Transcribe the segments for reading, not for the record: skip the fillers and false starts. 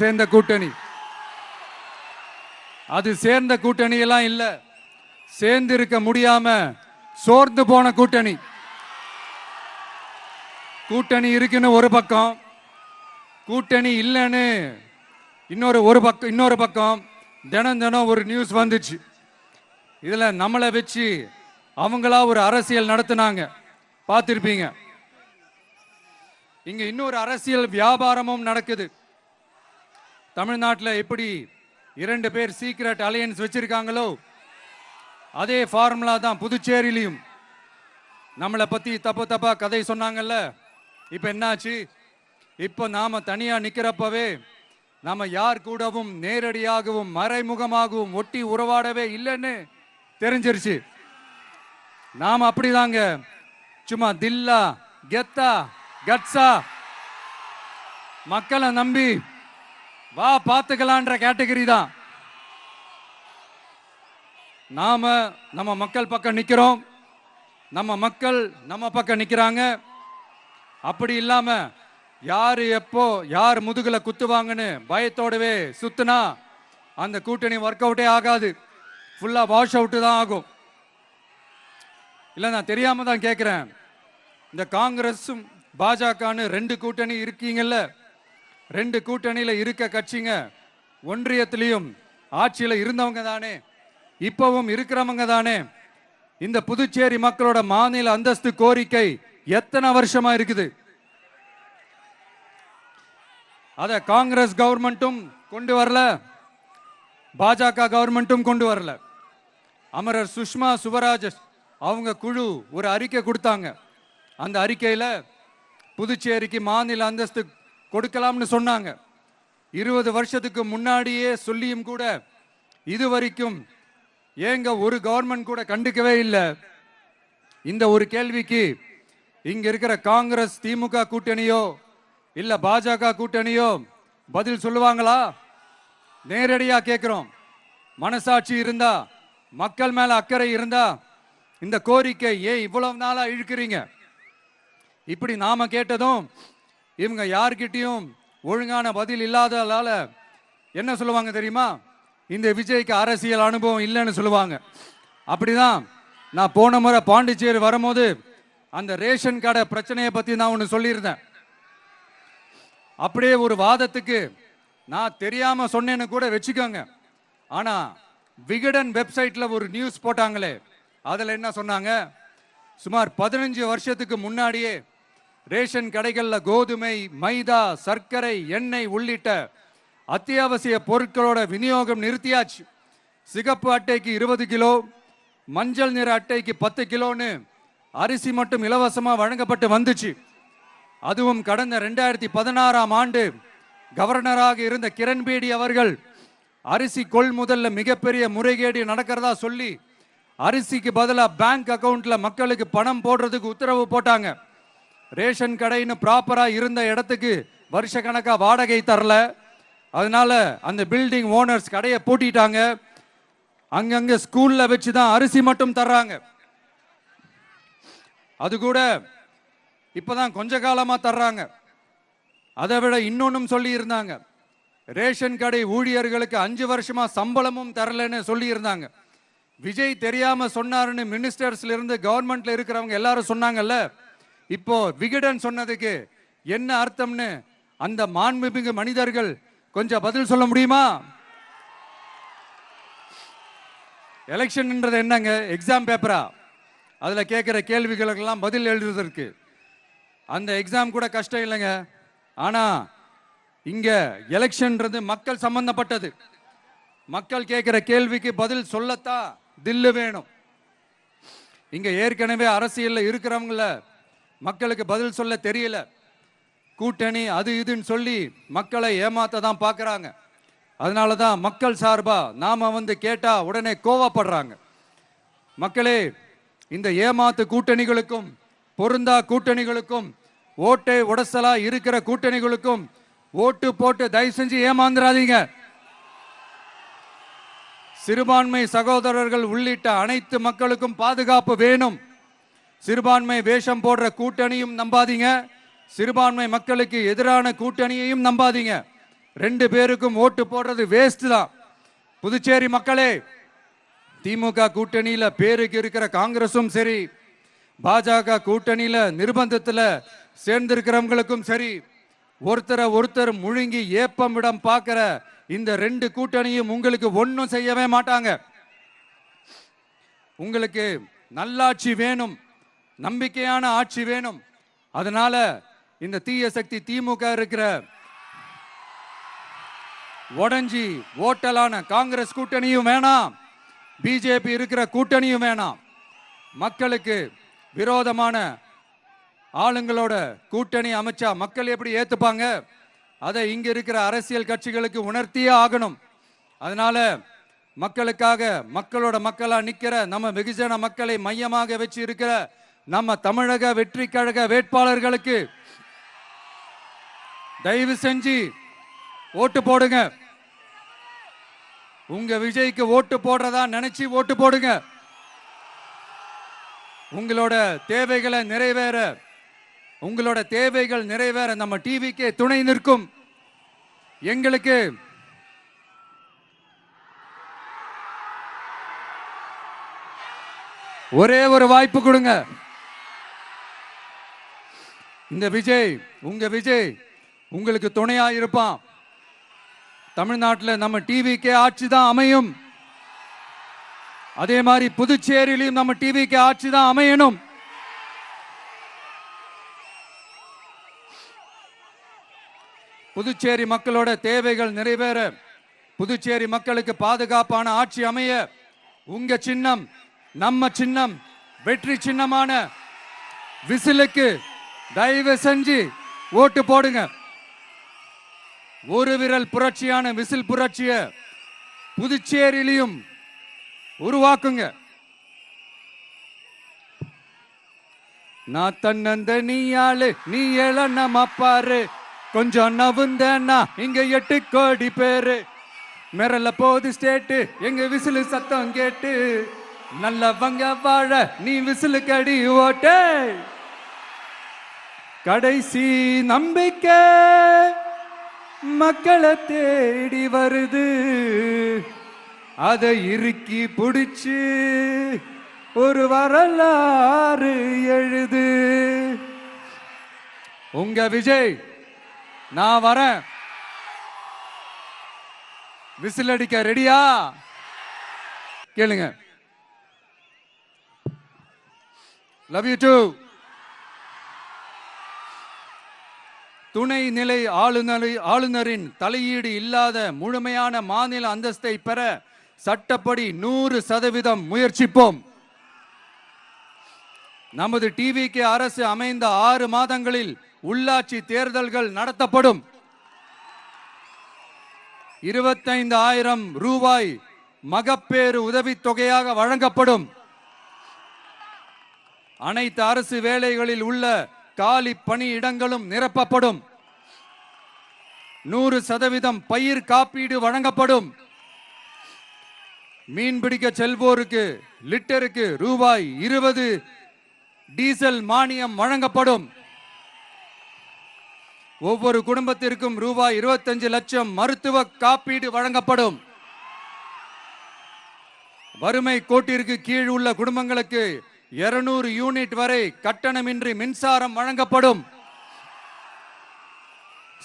சேர்ந்த கூட்டணி. அது சேர்ந்த கூட்டணி எல்லாம் இல்ல, சேர்ந்து இருக்க முடியாம சோர்ந்து போன கூட்டணி. கூட்டணி இருக்குன்னு ஒரு பக்கம், கூட்டணி இல்லைன்னு இன்னொரு பக்கம் தினம் தினம் ஒரு நியூஸ் வந்துச்சு. இதுல நம்மளை வச்சு அவங்களா ஒரு அரசியல் நடத்தினாங்க, பார்த்திருப்பீங்க. இங்க இன்னொரு அரசியல் வியாபாரமும் நடக்குது. தமிழ்நாட்டில் எப்படி 2 பேர் சீக்ரெட் அலையன்ஸ் வச்சிருக்காங்களோ அதே ஃபார்முலா தான் புதுச்சேரியிலையும். நம்மளை பத்தி தப்பா கதை சொன்னாங்கல்ல, இப்ப என்னாச்சு? இப்ப நாம தனியா நிக்கிறப்பவே நாம யார் கூடவும் நேரடியாகவும் மறைமுகமாகவும் ஒட்டி உறவாடவே இல்லைன்னு தெரிஞ்சிருச்சு. நாம அப்படிதாங்க, சும்மா தில்லா கெத்தா கட்ஸா மக்களை நம்பி வா பார்த்துக்கலான்ற கேட்டகரி தான். நாம நம்ம மக்கள் பக்கம் நிக்கிறோம், நம்ம மக்கள் நம்ம பக்கம் நிக்கிறாங்க. அப்படி இல்லாம யாரு எப்போ யார் முதுகுல குத்துவாங்கன்னு பயத்தோடவே சுத்துனா அந்த கூட்டணி ஒர்க் அவுட்டே ஆகாது, ஃபுல்லா வாஷ் அவுட் தான் ஆகும். இல்ல நான் தெரியாம தான் கேட்கிறேன், இந்த காங்கிரஸும் பாஜகன்னு 2 கூட்டணி இருக்கீங்கல்ல, 2 கூட்டணியில இருக்க கட்சிங்க ஒன்றியத்திலையும் ஆட்சியில இருந்தவங்க தானே, இப்பவும் இருக்கிறவங்க தானே. இந்த புதுச்சேரி மக்களோட மாநில அந்தஸ்து கோரிக்கை எத்தனை வருஷமா இருக்குது? அத காங்கிரஸ் கவர்மெண்ட்டும் கொண்டு வரல, பாஜக கவர்மெண்ட்டும் கொண்டு வரல. அமரர் சுஷ்மா சுவராஜ் அவங்க குழு ஒரு அறிக்கை கொடுத்தாங்க. அந்த அறிக்கையில புதுச்சேரிக்கு மாநில அந்தஸ்து கொடுக்கலாம்னு சொன்னாங்க. 20 வருஷத்துக்கு முன்னாடியே சொல்லியும் கூட இதுவரைக்கும் ஏங்க ஒரு கவர்மெண்ட் கூட கண்டுக்கவே இல்லை. இந்த ஒரு கேள்விக்கு இங்க இருக்கிற காங்கிரஸ் திமுக கூட்டணியோ இல்ல பாஜக கூட்டணியோ பதில் சொல்லுவாங்களா? நேரடியா கேட்கிறோம். மனசாட்சி இருந்தா, மக்கள் மேல அக்கறை இருந்தா இந்த கோரிக்கை ஏன் இவ்வளவு நாளா இழுக்கிறீங்க? இப்படி நாம கேட்டதும் இவங்க யார்கிட்டையும் ஒழுங்கான பதில் இல்லாததால என்ன சொல்லுவாங்க தெரியுமா? இந்த விஜய்க்கு அரசியல் அனுபவம் இல்லைன்னு சொல்லுவாங்க. அப்படிதான் நான் போன முறை பாண்டிச்சேரி வரும்போது அந்த ரேஷன் கடை பிரச்சனையை பத்தி நான் ஒன்று சொல்லியிருந்தேன். அப்படியே ஒரு வாதத்துக்கு நான் தெரியாம சொன்னேன்னு கூட வச்சுக்கோங்க. ஆனா விகடன் வெப்சைட்ல ஒரு நியூஸ் போட்டாங்களே, அதுல என்ன சொன்னாங்க? சுமார் 15 வருஷத்துக்கு முன்னாடியே ரேஷன் கடைகள்ல கோதுமை, மைதா, சர்க்கரை, எண்ணெய் உள்ளிட்ட அத்தியாவசிய பொருட்களோட விநியோகம் நிறுத்தியாச்சு. சிகப்பு அட்டைக்கு 20 கிலோ, மஞ்சள் நிற அட்டைக்கு 10 கிலோன்னு அரிசி மட்டும் இலவசமா வழங்கப்பட்டு வந்துச்சு. அதுவும் கடந்த 2016ஆம் ஆண்டு கவர்னராக இருந்த கிரண்பேடி அவர்கள் அரிசி கொள்முதல்ல மிகப்பெரிய முறைகேடு நடக்கிறதா சொல்லி அரிசிக்கு பதிலாக பேங்க் அக்கவுண்ட்ல மக்களுக்கு பணம் போடுறதுக்கு உத்தரவு போட்டாங்க. ரேஷன் கடைன்னு ப்ராப்பரா இருந்த இடத்துக்கு வருஷ கணக்கா வாடகை தரல. அதனால அந்த பில்டிங் ஓனர்ஸ் கடையை பூட்டிட்டாங்க. அங்கங்க ஸ்கூல்ல வச்சுதான் அரிசி மட்டும் தர்றாங்க. அது கூட இப்பதான் கொஞ்ச காலமா தர்றாங்க. அதை விட இன்னொன்னும் சொல்லி இருந்தாங்க, ரேஷன் கடை ஊழியர்களுக்கு 5 வருஷமா சம்பளமும் தரலன்னு சொல்லி இருந்தாங்க. விஜய் தெரியாம சொன்னாருன்னு மினிஸ்டர்ஸ்ல இருந்து கவர்மெண்ட்ல இருக்கிறவங்க எல்லாரும் சொன்னாங்கல்ல. இப்போ விகடன் சொன்னதுக்கு என்ன அர்த்தம்னு அந்த மாண்புமிகு மனிதர்கள் கொஞ்சம் பதில் சொல்ல முடியுமா? எலெக்ஷன்ன்றது என்னங்க, எக்ஸாம் பேப்பரா? அதுல கேட்கிற கேள்விகளுக்கெல்லாம் பதில் எழுதுவதற்கு அந்த எக்ஸாம் கூட கஷ்டம் இல்லைங்க. ஆனா இங்க எலெக்ஷன்ன்றது மக்கள் சம்பந்தப்பட்டது. மக்கள் கேட்கிற கேள்விக்கு பதில் சொல்லத்தான் தில்லு வேணும். இங்க ஏற்கனவே அரசியல்ல இருக்கிறவங்கள மக்களுக்கு பதில் சொல்ல தெரியல. கூட்டணி அது இதுன்னு சொல்லி மக்களை ஏமாத்த தான் பார்க்கறாங்க. அதனாலதான் மக்கள் சார்பா நாம வந்து கேட்டா உடனே கோவப்படுறாங்க. மக்களே, இந்த ஏமாத்து கூட்டணிகளுக்கும் பொருந்தா கூட்டணிகளுக்கும் ஓட்டை உடசலா இருக்கிற கூட்டணிகளுக்கும் ஓட்டு போட்டு தயவு செஞ்சு ஏமாந்துடாதீங்க. சிறுபான்மை சகோதரர்கள் உள்ளிட்ட அனைத்து மக்களுக்கும் பாதுகாப்பு வேணும். சிறுபான்மை வேஷம் போடுற கூட்டணியும் நம்பாதீங்க, சிறுபான்மை மக்களுக்கு எதிரான கூட்டணியையும் நம்பாதீங்க. ரெண்டு பேருக்கும் ஓட்டு போடுறது வேஸ்ட் தான். புதுச்சேரி மக்களே, திமுக கூட்டணியில பேருக்கு இருக்கிற காங்கிரசும் சரி, பாஜக கூட்டணியில நிர்பந்தத்தில் சேர்ந்திருக்கிறவங்களுக்கும் சரி, ஒருத்தர் முழுங்கி ஏப்பம் விடம் பார்க்கிற இந்த ரெண்டு கூட்டணியும் உங்களுக்கு ஒன்றும் செய்யவே மாட்டாங்க. உங்களுக்கு நல்லாட்சி வேணும், நம்பிக்கையான ஆட்சி வேணும். அதனால இந்த தீய சக்தி திமுக இருக்கிற உடஞ்சி ஓட்டலான காங்கிரஸ் கூட்டணியும் வேணாம், பிஜேபி இருக்கிற கூட்டணியும் வேணாம். மக்களுக்கு விரோதமான ஆளுங்களோட கூட்டணி அமைச்சா மக்கள் எப்படி ஏத்துப்பாங்க? அதை இங்க இருக்கிற அரசியல் கட்சிகளுக்கு உணர்த்தியே ஆகணும். அதனால மக்களுக்காக மக்களோட மக்களா நிக்கிற நம்ம வெகுஜன மக்களை மையமாக வச்சு இருக்கிற நம்ம தமிழக வெற்றி கழக வேட்பாளர்களுக்கு தயவு செஞ்சு ஓட்டு போடுங்க. உங்க விஜய்க்கு ஓட்டு போடுறதா நினைச்சு ஓட்டு போடுங்க. உங்களோட தேவைகளை நிறைவேற, உங்களோட தேவைகள் நிறைவேற நம்ம டிவிக்கு துணை நிற்கும். எங்களுக்கு ஒரே ஒரு வாய்ப்பு கொடுங்க. இந்த விஜய், உங்க விஜய் உங்களுக்கு துணையா இருப்பான். தமிழ்நாட்டில் நம்ம டிவிக்கு ஆட்சி தான் அமையும். அதே மாதிரி புதுச்சேரியிலும் நம்ம டிவிக்கு ஆட்சி தான் அமையணும். புதுச்சேரி மக்களோட தேவைகள் நிறைவேற, புதுச்சேரி மக்களுக்கு பாதுகாப்பான ஆட்சி அமைய உங்க சின்னம், நம்ம சின்னம், வெற்றி சின்னமான விசிலுக்கு தயவு செஞ்சு ஓட்டு போடுங்க. ஒரு விரல் புரட்சியான விசில் புரட்சிய புதுச்சேரியிலும் உருவாக்குங்க. நான் தன்னந்த நீயாளு, நீ எழ நம்ம பாரு, கொஞ்சம் நவுந்தேன்னா இங்க 8 கோடி பேரு, மிரல போது ஸ்டேட்டு எங்க விசிலு சத்தம் கேட்டு, நல்லவங்க வாழ நீ விசிலு கடி ஓட்டே, கடைசி நம்பிக்கை மக்களை தேடி வருது, அதை இறுக்கி பிடிச்சு ஒரு வரலாறு எழுது. உங்க விஜய், நான் வரேன். விசில் அடிக்க ரெடியா? கேளுங்க. Love you too. துணை நிலை ஆளுநரின் தலையீடு இல்லாத முழுமையான மாநில அந்தஸ்தை பெற சட்டப்படி 100% முயற்சிப்போம். நமது டிவிக்கு அரசு அமைந்த 6 மாதங்களில் உள்ளாட்சி தேர்தல்கள் நடத்தப்படும். 25,000 ரூபாய் மகப்பேறு உதவித்தொகையாக வழங்கப்படும். அனைத்து அரசு வேலைகளில் உள்ள காலி பணியிடங்களும் நிரப்பப்படும். 100% பயிர் காப்பீடு வழங்கப்படும். மீன்பிடிக்க செல்வோருக்கு லிட்டருக்கு ரூபாய் 20 டீசல் மானியம் வழங்கப்படும். ஒவ்வொரு குடும்பத்திற்கும் ரூபாய் 25 லட்சம் மருத்துவ காப்பீடு வழங்கப்படும். வறுமை கோட்டிற்கு கீழ் உள்ள குடும்பங்களுக்கு 200 யூனிட் வரை கட்டணமின்றி மின்சாரம் வழங்கப்படும்.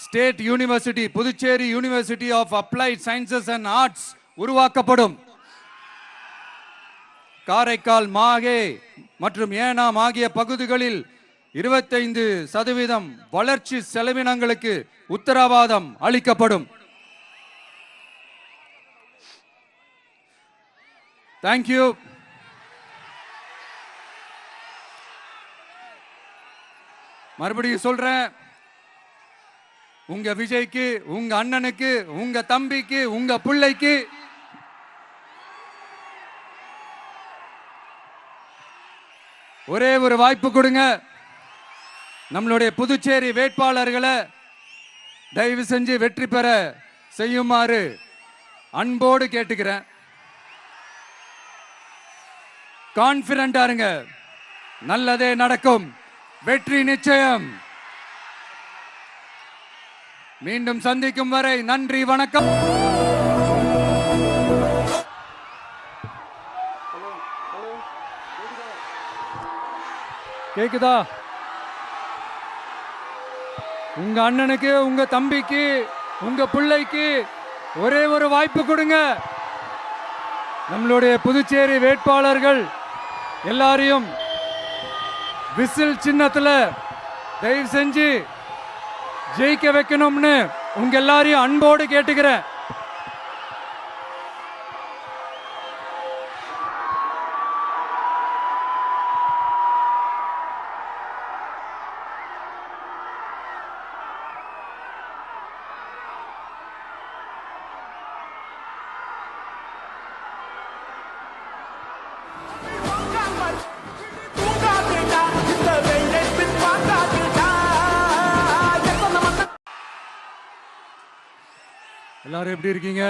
State university, Puducherry university of applied sciences and arts உருவாக்கப்படும். காரைக்கால், மாகே மற்றும் ஏனாம் ஆகிய பகுதிகளில் 25% வளர்ச்சி செலவினங்களுக்கு உத்தரவாதம் அளிக்கப்படும். தேங்க்யூ. மறுபடியும் சொல்றேன், உங்க விஜய்க்கு, உங்க அண்ணனுக்கு, உங்க தம்பிக்கு, உங்க பிள்ளைக்கு ஒரே ஒரு வாய்ப்பு கொடுங்க. நம்மளுடைய புதுச்சேரி வேட்பாளர்களை தயவு செஞ்சு வெற்றி பெற செய்யுமாறு அன்போடு கேட்டுக்கிறேன். கான்பிடண்டா இருங்க, நல்லதே நடக்கும், வெற்றி நிச்சயம். மீண்டும் சந்திக்கும் வரை நன்றி, வணக்கம். கேக்குதா? உங்க அண்ணனுக்கு, உங்க தம்பிக்கு, உங்க பிள்ளைக்கு ஒரே ஒரு வாய்ப்பு கொடுங்க. நம்மளுடைய புதுச்சேரி வேட்பாளர்கள் எல்லாரையும் விசில் சின்னத்துல தயவு செஞ்சு ஜெயிக்க வைக்கணும்னு உங்க எல்லாரையும் அன்போடு கேட்டுக்கிறேன். எல்லாரும் எப்படி இருக்கீங்க?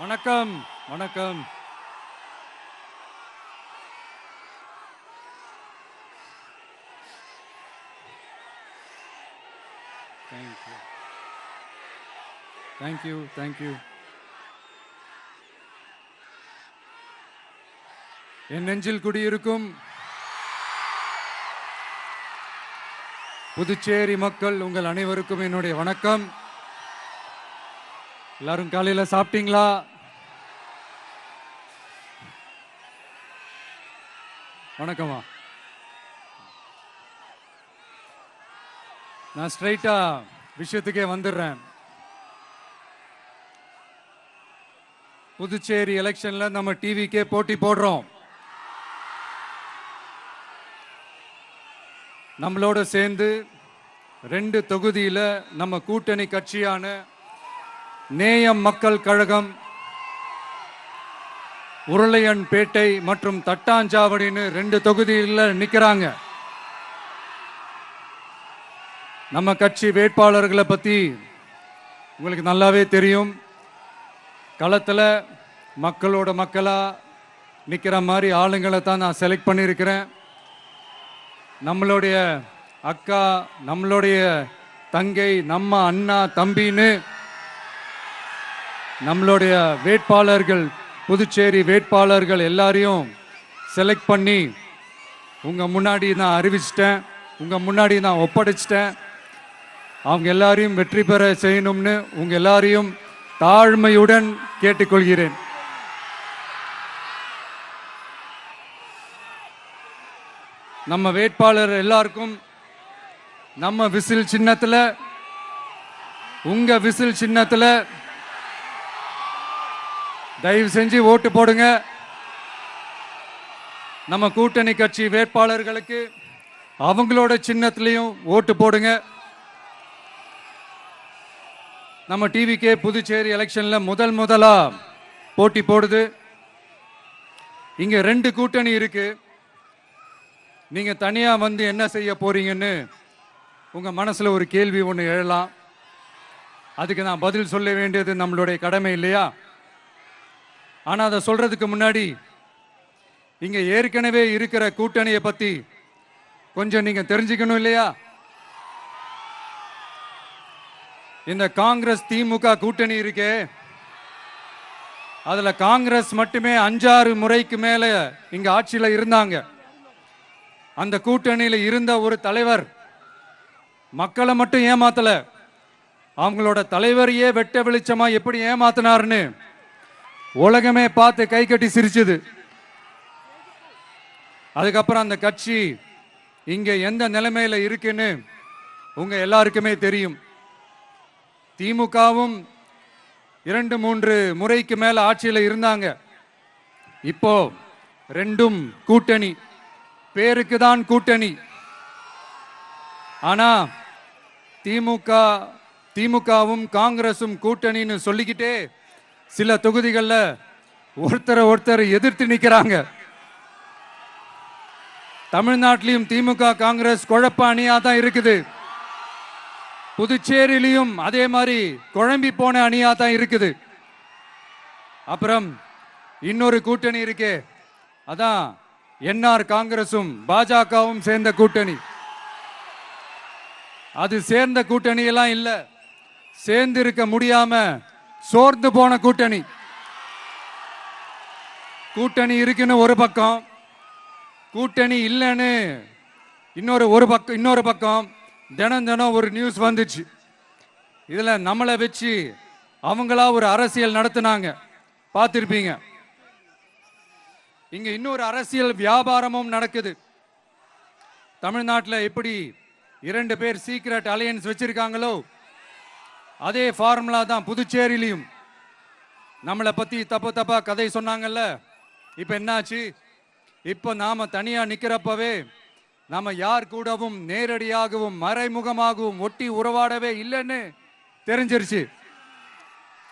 வணக்கம், வணக்கம். Thank you, thank you. என் நெஞ்சில் குடியிருக்கும் புதுச்சேரி மக்கள் உங்கள் அனைவருக்கும் என்னுடைய வணக்கம். எல்லாரும் காலையில சாப்பிட்டீங்களா? வணக்கமா. நான் ஸ்ட்ரைட்டா விஷயத்துக்கே வந்துடுறேன். புதுச்சேரி எலெக்ஷன்ல நம்ம டிவிக்கே போட்டி போடுறோம். நம்மளோட சேர்ந்து 2 தொகுதியில நம்ம கூட்டணி கட்சியான நேயம் மக்கள் கழகம், உருளையன்பேட்டை மற்றும் தட்டாஞ்சாவடின்னு 2 தொகுதியில் நிற்கிறாங்க. நம்ம கட்சி வேட்பாளர்களை பற்றி உங்களுக்கு நல்லாவே தெரியும். களத்தில் மக்களோட மக்களாக நிற்கிற மாதிரி ஆளுங்களை தான் நான் செலக்ட் பண்ணியிருக்கிறேன். நம்மளுடைய அக்கா, நம்மளுடைய தங்கை, நம்ம அண்ணா தம்பின்னு நம்மளுடைய வேட்பாளர்கள், புதுச்சேரி வேட்பாளர்கள் எல்லாரையும் செலக்ட் பண்ணி உங்கள் முன்னாடி நான் அறிவிச்சிட்டேன், உங்கள் முன்னாடி நான் ஒப்படைச்சிட்டேன். அவங்க எல்லாரையும் வெற்றி பெற செய்யணும்னு உங்கள் எல்லாரையும் தாழ்மையுடன் கேட்டுக்கொள்கிறேன். நம்ம வேட்பாளர் எல்லாருக்கும் நம்ம விசில் சின்னத்தில், உங்க விசில் சின்னத்தில் தயவு செஞ்சு ஓட்டு போடுங்க. நம்ம கூட்டணி கட்சி வேட்பாளர்களுக்கு அவங்களோட சின்னத்திலையும் ஓட்டு போடுங்க. நம்ம டிவிக்கே புதுச்சேரி எலெக்ஷன்ல முதலா போட்டி போடுது. இங்க 2 கூட்டணி இருக்கு. நீங்க தனியா வந்து என்ன செய்ய போறீங்கன்னு உங்க மனசுல ஒரு கேள்வி ஒன்று எழலாம். அதுக்கு நான் பதில் சொல்ல வேண்டியது நம்மளுடைய கடமை இல்லையா? ஆனா அதை சொல்றதுக்கு முன்னாடி இங்க ஏற்கனவே இருக்கிற கூட்டணியை பத்தி கொஞ்சம் நீங்க தெரிஞ்சுக்கணும் இல்லையா? இந்த காங்கிரஸ் திமுக கூட்டணி இருக்கே, அதுல காங்கிரஸ் மட்டுமே 5-6 முறைக்கு மேல இங்க ஆட்சியில இருந்தாங்க. அந்த கூட்டணியில இருந்த ஒரு தலைவர் மக்களை மட்டும் ஏமாத்தல, அவங்களோட தலைவரையே வெட்ட வெளிச்சமா எப்படி ஏமாத்தினார்னு உலகமே பார்த்து கை கட்டி சிரிச்சது. அதுக்கப்புறம் அந்த கட்சி இங்க எந்த நிலைமையில இருக்குன்னு உங்க எல்லாருக்குமே தெரியும். திமுகவும் 2-3 முறைக்கு மேல ஆட்சியில இருந்தாங்க. இப்போ 2ம் கூட்டணி, பேருக்கு தான் கூட்டணி. ஆனா திமுகவும் காங்கிரசும் கூட்டணின்னு சொல்லிக்கிட்டே சில தொகுதிகளில் ஒருத்தர் எதிர்த்து நிற்கிறாங்க. தமிழ்நாட்டிலையும் திமுக காங்கிரஸ் குழப்ப அணியா தான் இருக்குது. புதுச்சேரியிலையும் அதே மாதிரி குழம்பி போன அணியா தான் இருக்குது. அப்புறம் இன்னொரு கூட்டணி இருக்கே, அதான் என்ஆர் காங்கிரசும் பாஜகவும் சேர்ந்த கூட்டணி. அது சேர்ந்த கூட்டணி எல்லாம் இல்ல, சேர்ந்து இருக்க முடியாம சோர்ந்து போன கூட்டணி. கூட்டணி இருக்குன்னு ஒரு பக்கம், கூட்டணி இல்லைன்னு இன்னொரு பக்கம் தினம் தினம் ஒரு நியூஸ் வந்துச்சு. இதுல நம்மளை வச்சு அவங்களா ஒரு அரசியல் நடத்தினாங்க, பார்த்திருப்பீங்க. இங்க இன்னொரு அரசியல் வியாபாரமும் நடக்குது. தமிழ்நாட்டில் எப்படி 2 பேர் சீக்ரெட் அலையன்ஸ் வச்சிருக்காங்களோ அதே ஃபார்முலா தான் புதுச்சேரியிலையும். நம்மளை பத்தி தப்பா கதை சொன்னாங்கல்ல, இப்ப என்னாச்சு? இப்ப நாம தனியா நிக்கிறப்பவே நாம யார் கூடவும் நேரடியாகவும் மறைமுகமாகவும் ஒட்டி உறவாடவே இல்லைன்னு தெரிஞ்சிருச்சு.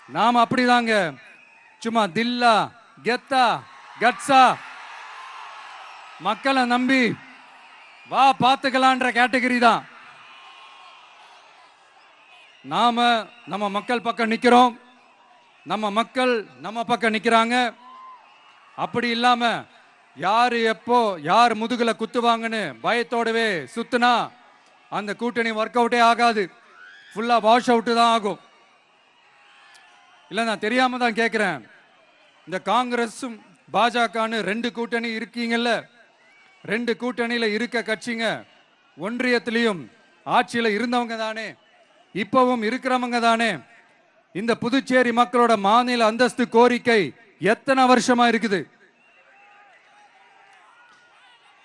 நாம அப்படிதாங்க, சும்மா தில்லா கெத்தா கட்ஸா மக்களை நம்பி வா பார்த்துக்கலான்ற கேட்டகரி தான். நாம நம்ம மக்கள் பக்கம் நிக்கிறோம், நம்ம மக்கள் நம்ம பக்கம் நிக்கிறாங்க. அப்படி இல்லாம யாரு எப்போ யார் முதுகுல குத்துவாங்கன்னு பயத்தோடவே சுத்துனா அந்த கூட்டணி ஒர்க் அவுட்டே ஆகாது, ஃபுல்லா வாஷ் அவுட் தான் ஆகும். இல்ல நான் தெரியாம தான் கேட்கிறேன், இந்த காங்கிரஸும் பாஜகன்னு 2 கூட்டணி இருக்கீங்கல்ல, 2 கூட்டணியில இருக்க கட்சிங்க ஒன்றியத்திலையும் ஆட்சியில இருந்தவங்க தானே, இப்பவும் இருக்கிறவங்க தானே. இந்த புதுச்சேரி மக்களோட மாநில அந்தஸ்து கோரிக்கை எத்தனை வருஷமா இருக்குது?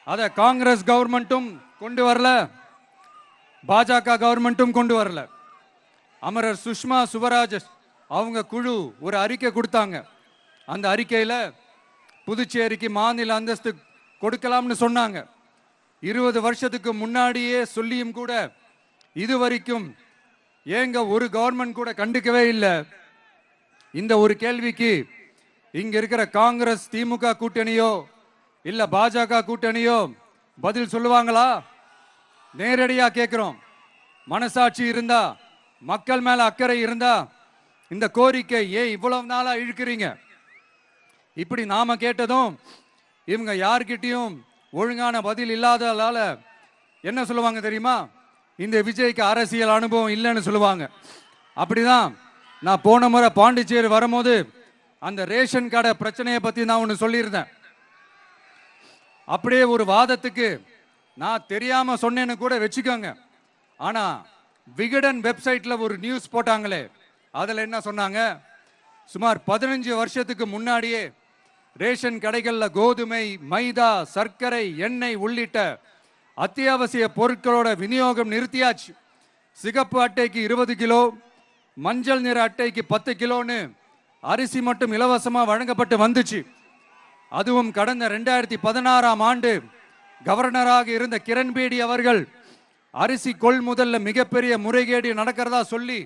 அத காங்கிரஸ் கவர்மெண்ட்டும் கொண்டு வரல, பாஜக கவர்மெண்ட்டும் கொண்டு வரல. அமரர் சுஷ்மா சுவராஜ் அவங்க குழு ஒரு அறிக்கை கொடுத்தாங்க. அந்த அறிக்கையில புதுச்சேரிக்கு மாநில அந்தஸ்து கொடுக்கலாம்னு சொன்னாங்க. 20 வருஷத்துக்கு முன்னாடியே சொல்லியும் கூட இதுவரைக்கும் ஏங்க ஒரு கவர்மெண்ட் கூட கண்டுக்கவே இல்லை. இந்த ஒரு கேள்விக்கு இங்க இருக்கிற காங்கிரஸ் திமுக கூட்டணியோ இல்ல பாஜக கூட்டணியோ பதில் சொல்லுவாங்களா? நேரடியா கேட்கிறோம். மனசாட்சி இருந்தா, மக்கள் மேல அக்கறை இருந்தா இந்த கோரிக்கை ஏன் இவ்வளவு நாளா இழுக்கிறீங்க? இப்படி நாம கேட்டதும் இவங்க யார்கிட்டையும் ஒழுங்கான பதில் இல்லாததால என்ன சொல்லுவாங்க தெரியுமா? இந்த விஜய்க்கு அரசியல் அனுபவம் இல்லைன்னு சொல்லுவாங்க. அப்படிதான் நான் போன முறை பாண்டிச்சேரி வரும்போது அந்த ரேஷன் கடை பிரச்சனையை பத்தி நான் ஒன்று சொல்லியிருந்தேன். அப்படியே ஒரு வாதத்துக்கு நான் தெரியாம சொன்னேன்னு கூட வச்சுக்கோங்க. ஆனா விகடன் வெப்சைட்ல ஒரு நியூஸ் போட்டாங்களே, அதுல என்ன சொன்னாங்க? சுமார் 15 வருஷத்துக்கு முன்னாடியே ரேஷன் கடைகள்ல கோதுமை, மைதா, சர்க்கரை, எண்ணெய் உள்ளிட்ட அத்தியாவசிய பொருட்களோட விநியோகம் நிறுத்தியாச்சு. சிகப்பு அட்டைக்கு 20 கிலோ, மஞ்சள் நிற அட்டைக்கு 10 கிலோன்னு அரிசி மட்டும் இலவசமா வழங்கப்பட்டு வந்துச்சு. அதுவும் கடந்த 2016ஆம் ஆண்டு கவர்னராக இருந்த கிரண்பேடி அவர்கள் அரிசி கொள்முதல்ல மிகப்பெரிய முறைகேடு நடக்கிறதா சொல்லி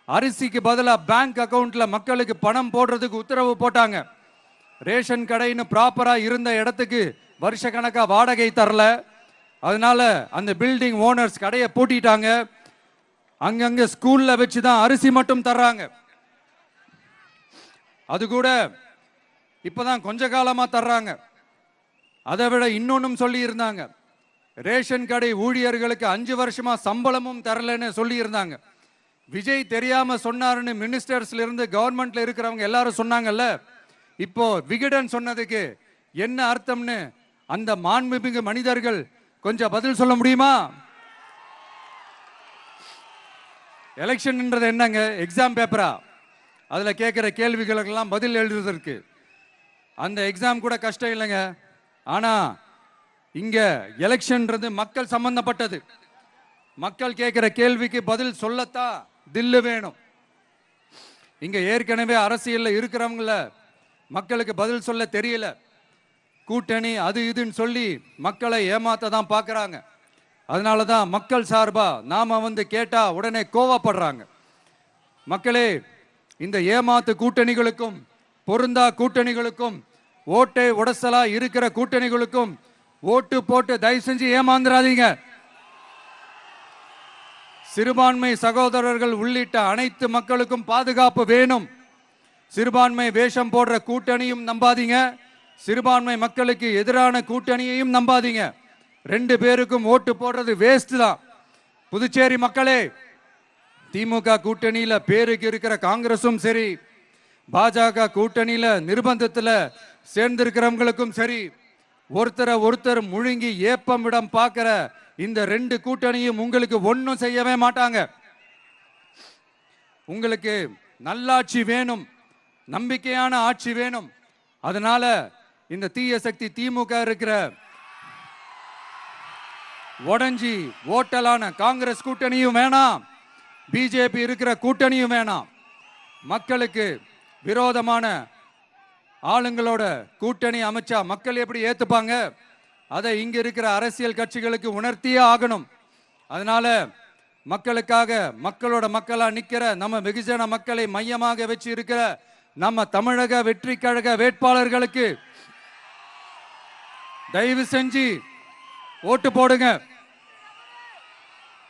அரிசிக்கு பதிலாக பேங்க் அக்கவுண்ட்ல மக்களுக்கு பணம் போடுறதுக்கு உத்தரவு போட்டாங்க. ரேஷன் கடைன்னு ப்ராப்பரா இருந்த இடத்துக்கு வருஷ கணக்கா வாடகை தரல. அதனால அந்த பில்டிங் ஓனர்ஸ் கடையை பூட்டிட்டாங்க. அங்கங்க ஸ்கூல்ல வச்சுதான் அரிசி மட்டும் தர்றாங்க. அது கூட இப்பதான் கொஞ்ச காலமா தர்றாங்க. அதை விட இன்னொன்னும் சொல்லி இருந்தாங்க, ரேஷன் கடை ஊழியர்களுக்கு 5 வருஷமா சம்பளமும் தரலன்னு சொல்லி இருந்தாங்க. விஜய் தெரியாம சொன்னாருன்னு மினிஸ்டர்ஸ்ல இருந்து கவர்மெண்ட்ல இருக்கிறவங்க எல்லாரும் சொன்னாங்கல்ல. இப்போ விகடன் சொன்னதுக்கு என்ன அர்த்தம்னு அந்த மாண்புமிகு மனிதர்கள் கொஞ்சம் பதில் சொல்ல முடியுமா? எலெக்ஷன்ன்றது என்னங்க, எக்ஸாம் பேப்பரா? அதுல கேட்கிற கேள்விகளுக்கெல்லாம் பதில் எழுதுவதற்கு அந்த எக்ஸாம் கூட கஷ்டம் இல்லைங்க. ஆனா இங்க எலெக்ஷன்ன்றது மக்கள் சம்பந்தப்பட்டது. மக்கள் கேட்கிற கேள்விக்கு பதில் சொல்லத்தான் தில்லு வேணும். இங்க ஏற்கனவே அரசியல்ல இருக்கிறவங்கள மக்களுக்கு பதில் சொல்ல தெரியல. கூட்டணி அது இதுன்னு சொல்லி மக்களை ஏமாத்த தான் பார்க்கறாங்க. அதனாலதான் மக்கள் சார்பா நாம வந்து கேட்டா உடனே கோவப்படுறாங்க. மக்களே, இந்த ஏமாத்து கூட்டணிகளுக்கும் பொருந்தா கூட்டணிகளுக்கும் ஓட்டை உடசலா இருக்கிற கூட்டணிகளுக்கும் ஓட்டு போட்டு தயவு செஞ்சு ஏமாந்துடாதீங்க. சிறுபான்மை சகோதரர்கள் உள்ளிட்ட அனைத்து மக்களுக்கும் பாதுகாப்பு வேணும். சிறுபான்மை வேஷம் போடுற கூட்டணியும் நம்பாதீங்க, சிறுபான்மை மக்களுக்கு எதிரான கூட்டணியையும் நம்பாதீங்க. 2 பேருக்கும் ஓட்டு போடுறது வேஸ்ட் தான். புதுச்சேரி மக்களே, திமுக கூட்டணியில பேருக்கு இருக்கிற காங்கிரசும் சரி, பாஜக கூட்டணியில நிர்பந்தத்தில் சேர்ந்திருக்கிறவங்களுக்கும் சரி, ஒருத்தர் முழுங்கி ஏப்பம் விடம் பார்க்கிற இந்த 2 கூட்டணியும் உங்களுக்கு ஒன்றும் செய்யவே மாட்டாங்க. உங்களுக்கு நல்லாட்சி வேணும், நம்பிக்கையான ஆட்சி வேணும். அதனால இந்த தீய சக்தி திமுக இருக்கிற உடஞ்சி ஓட்டலான காங்கிரஸ் கூட்டணியும் வேணாம், பிஜேபி இருக்கிற கூட்டணியும் வேணாம். மக்களுக்கு விரோதமான ஆளுங்களோட கூட்டணி அமைச்சா மக்கள் எப்படி ஏத்துப்பாங்க? அதை இங்க இருக்கிற அரசியல் கட்சிகளுக்கு உணர்த்தியே ஆகணும். அதனால மக்களுக்காக மக்களோட மக்களா நிக்கிற நம்ம வெகுஜன மக்களை மையமாக வச்சு இருக்கிற நம்ம தமிழக வெற்றி கழக வேட்பாளர்களுக்கு தயவு செஞ்சு ஓட்டு போடுங்க.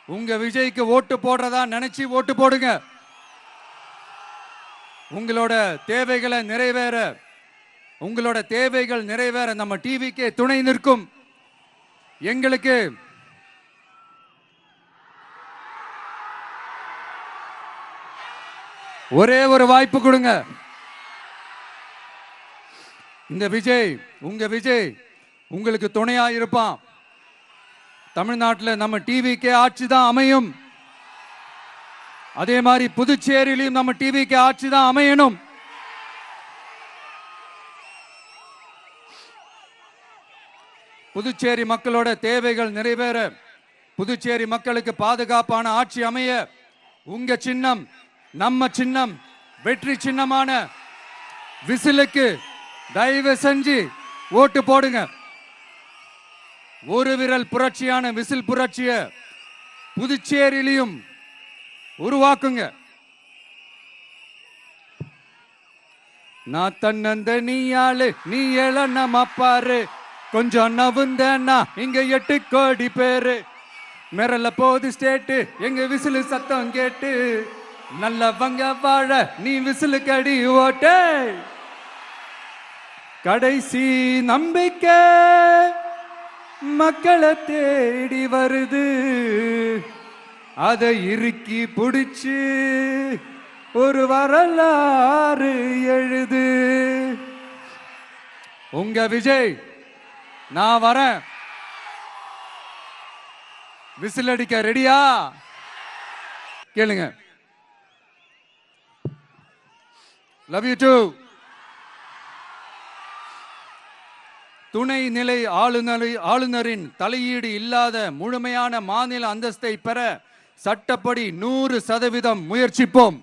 உங்க விஜய்க்கு ஓட்டு போடுறதா நினைச்சு ஓட்டு போடுங்க. உங்களோட தேவைகளை நிறைவேற, உங்களோட தேவைகள் நிறைவேற நம்ம டிவிக்கே துணை நிற்கும். எங்களுக்கு ஒரே ஒரு வாய்ப்பு கொடுங்க. இந்த விஜய், உங்க விஜய் உங்களுக்கு துணையா இருப்பான். தமிழ்நாட்டில் நம்ம டிவிக்கே ஆட்சி தான் அமையும். அதே மாதிரி புதுச்சேரியிலும் நம்ம டிவிக்கு ஆட்சி தான் அமையணும். புதுச்சேரி மக்களோட தேவைகள் நிறைவேற, புதுச்சேரி மக்களுக்கு பாதுகாப்பான ஆட்சி அமைய உங்க சின்னம், நம்ம சின்னம், வெற்றி சின்னமான விசிலுக்கு தயவு செஞ்சு ஓட்டு போடுங்க. ஒரு விரல் புரட்சியான விசில் புரட்சிய புதுச்சேரியிலும் உருவாக்குங்க. நான் தன்னந்த நீயாளு, நீ எழ பாரு, கொஞ்சம் நவுந்தனா இங்க 8 கோடி பேரு, மிரல போது ஸ்டேட்டு எங்க விசிலு சத்தம் கேட்டு, நல்லவங்க வாழ நீ விசிலு கடி ஓட்டே, கடைசி நம்பிக்கை மக்களை தேடி வருது, அதை இறுக்கி பிடிச்சு ஒரு வரலாறு எழுது. உங்க விஜய், நான் வரேன். விசில் அடிக்க ரெடியா? கேளுங்க. Love you too. துணைநிலை ஆளுநரின் தலையீடு இல்லாத முழுமையான மாநில அந்தஸ்தை பெற சட்டப்படி 100% முயற்சிப்போம்.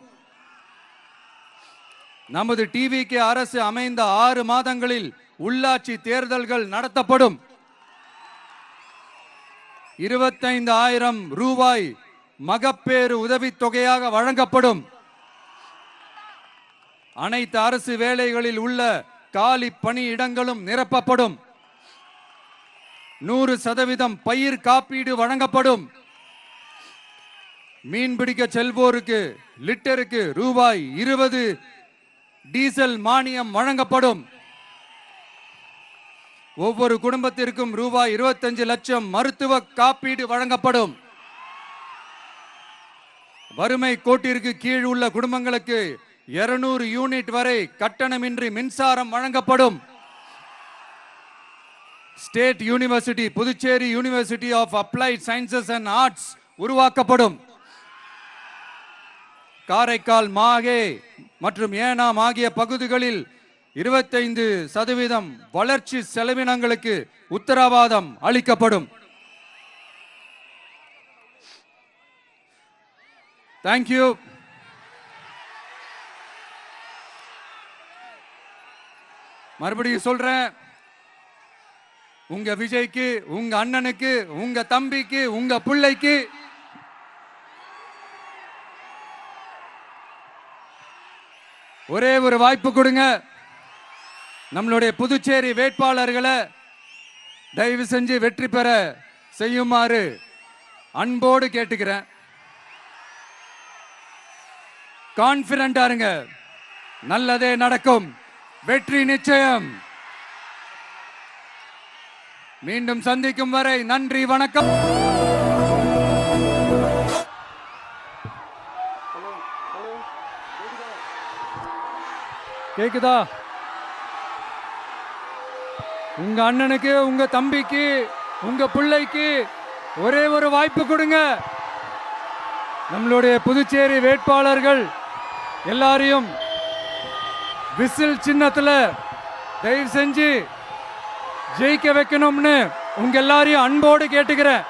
நமது டிவிக்கு அரசு அமைந்த 6 மாதங்களில் உள்ளாட்சி தேர்தல்கள் நடத்தப்படும். 25,000 ரூபாய் மகப்பேறு உதவித்தொகையாக வழங்கப்படும். அனைத்து அரசு வேலைகளில் உள்ள காலி பணியிடங்களும் நிரப்பப்படும். 100% பயிர் காப்பீடு வழங்கப்படும். மீன்பிடிக்க செல்வோருக்கு லிட்டருக்கு ரூபாய் 20 டீசல் மானியம் வழங்கப்படும். ஒவ்வொரு குடும்பத்திற்கும் ரூபாய் 25 லட்சம் மருத்துவ காப்பீடு வழங்கப்படும். வறுமை கோட்டிற்கு கீழ் உள்ள குடும்பங்களுக்கு 200 யூனிட் வரை கட்டணமின்றி மின்சாரம் வழங்கப்படும். State university, Puducherry university of applied sciences and arts உருவாக்கப்படும். காரைக்கால், மாகே மற்றும் ஏனாம் ஆகிய பகுதிகளில் 25% வளர்ச்சி செலவினங்களுக்கு உத்தரவாதம் அளிக்கப்படும். தேங்க்யூ. மறுபடியும் சொல்றேன், உங்க விஜய்க்கு, உங்க அண்ணனுக்கு, உங்க தம்பிக்கு, உங்க பிள்ளைக்கு ஒரே ஒரு வாய்ப்பு கொடுங்க. நம்மளுடைய புதுச்சேரி வேட்பாளர்களை தயவு செஞ்சு வெற்றி பெற செய்யுமாறு அன்போடு கேட்டுக்கிறேன். கான்பிடண்டா இருங்க, நல்லதே நடக்கும், வெற்றி நிச்சயம். மீண்டும் சந்திக்கும் வரை நன்றி, வணக்கம். கேக்குதா? உங்க அண்ணனுக்கு, உங்க தம்பிக்கு, உங்க பிள்ளைக்கு ஒரே ஒரு வாய்ப்பு கொடுங்க. நம்மளுடைய புதுச்சேரி வேட்பாளர்கள் எல்லாரையும் விசில் சின்னத்துல தயவு செஞ்சு ஜெயிக்க வைக்கணும்னு உங்க எல்லாரையும் அன்போடு கேட்டுக்கிறேன்.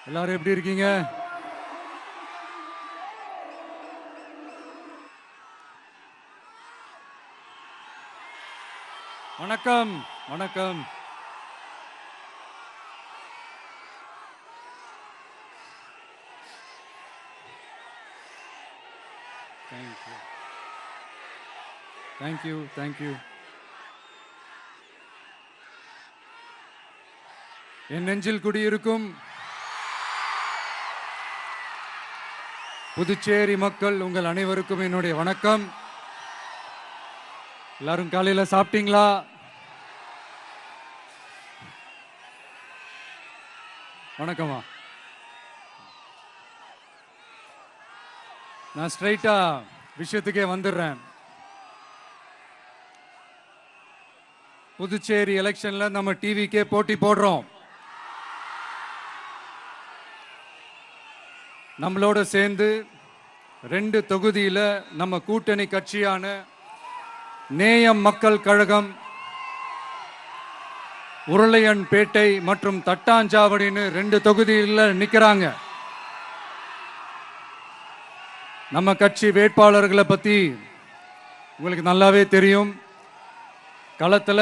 எல்லாரும் எப்படி இருக்கீங்க? வணக்கம், வணக்கம். Thank you, thank you. என் நெஞ்சில் குடியிருக்கும் புதுச்சேரி மக்கள் உங்கள் அனைவருக்கும் என்னுடைய வணக்கம். எல்லாரும் காலையில சாப்பிட்டீங்களா? வணக்கமா. நான் ஸ்ட்ரைட்டா விஷயத்துக்கே வந்துடுறேன். புதுச்சேரி எலெக்ஷன்ல நம்ம டிவிக்கே போட்டி போடுறோம். நம்மளோட சேர்ந்து 2 தொகுதியில நம்ம கூட்டணி கட்சியான நேயம் மக்கள் கழகம், உருளையன்பேட்டை மற்றும் தட்டாஞ்சாவடின்னு 2 தொகுதியில் நிக்கிறாங்க. நம்ம கட்சி வேட்பாளர்களை பத்தி உங்களுக்கு நல்லாவே தெரியும். களத்துல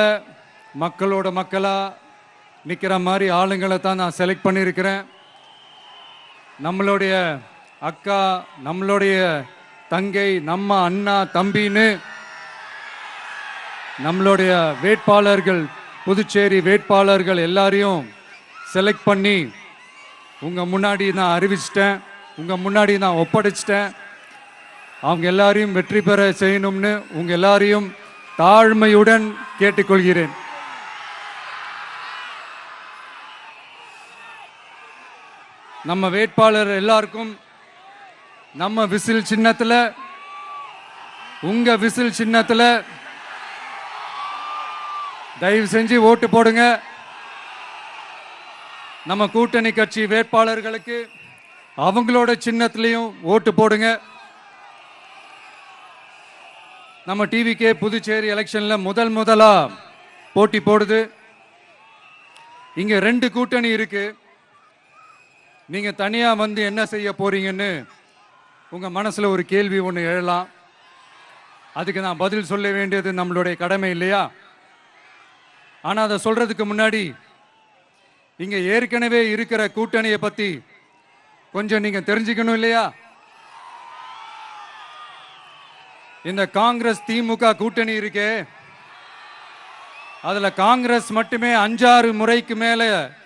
மக்களோட மக்களா நிக்கிற மாதிரி ஆளுங்களை தான் நான் செலக்ட் பண்ணியிருக்கிறேன். நம்மளுடைய அக்கா, நம்மளுடைய தங்கை, நம்ம அண்ணா தம்பின்னு நம்மளுடைய வேட்பாளர்கள், புதுச்சேரி வேட்பாளர்கள் எல்லாரையும் செலக்ட் பண்ணி உங்க முன்னாடி நான் அறிவிச்சிட்டேன், உங்க முன்னாடி நான் ஒப்படைச்சிட்டேன். அவங்க எல்லாரையும் வெற்றி பெற செய்யணும்னு உங்க எல்லாரையும் தாழ்மையுடன் கேட்டுக்கொள்கிறேன். நம்ம வேட்பாளர் எல்லாருக்கும் நம்ம விசில் சின்னத்துல, உங்க விசில் சின்னத்துல தயவு செஞ்சு ஓட்டு போடுங்க. நம்ம கூட்டணி கட்சி வேட்பாளர்களுக்கு அவங்களோட சின்னத்திலையும் ஓட்டு போடுங்க. நம்ம டிவிக்கே புதுச்சேரி எலெக்ஷன்ல முதலா போட்டி போடுது. இங்க 2 கூட்டணி இருக்கு. நீங்க தனியா வந்து என்ன செய்ய போறீங்கன்னு உங்க மனசுல ஒரு கேள்வி ஒன்று எழலாம். அதுக்கு நான் பதில் சொல்ல வேண்டியது நம்மளுடைய கடமை இல்லையா? ஆனா அதை சொல்றதுக்கு முன்னாடி இங்க ஏற்கனவே இருக்கிற கூட்டணியை பத்தி கொஞ்சம் நீங்க தெரிஞ்சுக்கணும் இல்லையா? இந்த காங்கிரஸ் திமுக கூட்டணி இருக்கே, அதுல காங்கிரஸ் மட்டுமே 5-6 முறைக்கு மேல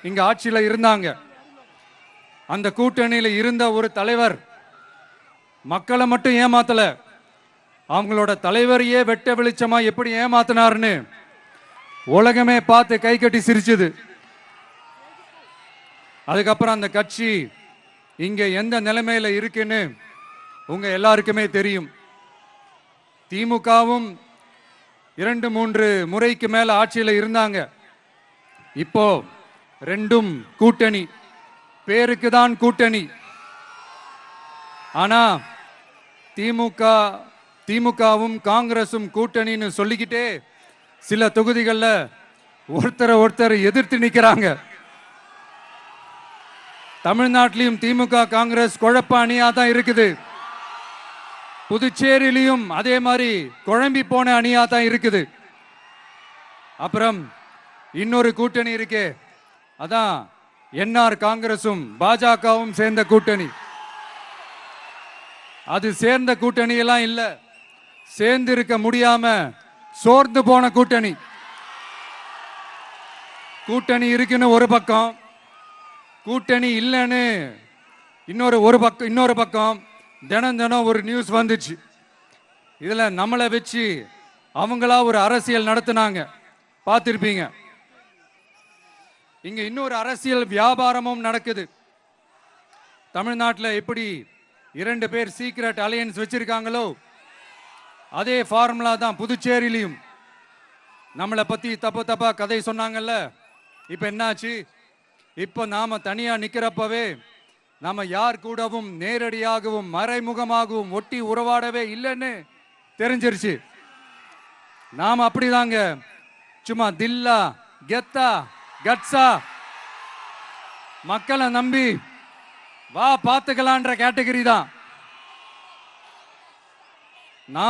இங்க ஆட்சியில இருந்தாங்க. அந்த கூட்டணியில இருந்த ஒரு தலைவர் மக்களை மட்டும் ஏமாத்தல, அவங்களோட தலைவரையே வெட்ட வெளிச்சமா எப்படி ஏமாத்தினார்னு உலகமே பார்த்து கை கட்டி சிரிச்சது. அதுக்கப்புறம் அந்த கட்சி இங்க எந்த நிலைமையில இருக்குன்னு உங்க எல்லாருக்குமே தெரியும். திமுகவும் 2-3 முறைக்கு மேல ஆட்சியில இருந்தாங்க. இப்போ 2ம் கூட்டணி, பேருக்கு தான் கூட்டணி. ஆனா திமுகவும் காங்கிரசும் கூட்டணின்னு சொல்லிக்கிட்டே சில தொகுதிகளில் ஒருத்தரை எதிர்த்து நிற்கிறாங்க. தமிழ்நாட்டிலையும் திமுக காங்கிரஸ் குழப்ப அணியா தான் இருக்குது. புதுச்சேரியிலையும் அதே மாதிரி குழம்பி போன அணியா தான் இருக்குது. அப்புறம் இன்னொரு கூட்டணி இருக்கே, அதான் என்ஆர் காங்கிரசும் பாஜகவும் சேர்ந்த கூட்டணி. அது சேர்ந்த கூட்டணி எல்லாம் இல்ல, சேர்ந்து இருக்க முடியாம சோர்ந்து போன கூட்டணி. கூட்டணி இருக்குன்னு ஒரு பக்கம், கூட்டணி இல்லைன்னு இன்னொரு பக்கம் தினம் தினம் ஒரு நியூஸ் வந்துச்சு. இதுல நம்மளை வச்சு அவங்களா ஒரு அரசியல் நடத்தினாங்க, பார்த்திருப்பீங்க. இங்க இன்னொரு அரசியல் வியாபாரமும் நடக்குது. தமிழ்நாட்டில் எப்படி 2 பேர் சீக்ரெட் அலையன்ஸ் வச்சிருக்காங்களோ அதே ஃபார்முலா தான் புதுச்சேரியிலையும். நம்மளை பத்தி தப்பா கதை சொன்னாங்கல்ல, இப்ப என்னாச்சு? இப்ப நாம தனியா நிக்கிறப்பவே நாம யார் கூடவும் நேரடியாகவும் மறைமுகமாகவும் ஒட்டி உறவாடவே இல்லைன்னு தெரிஞ்சிருச்சு. நாம அப்படிதாங்க, சும்மா தில்லா கெத்தா கட்ஸா மக்களை நம்பி வா பார்த்துக்கலான்ற கேட்டகரி தான்.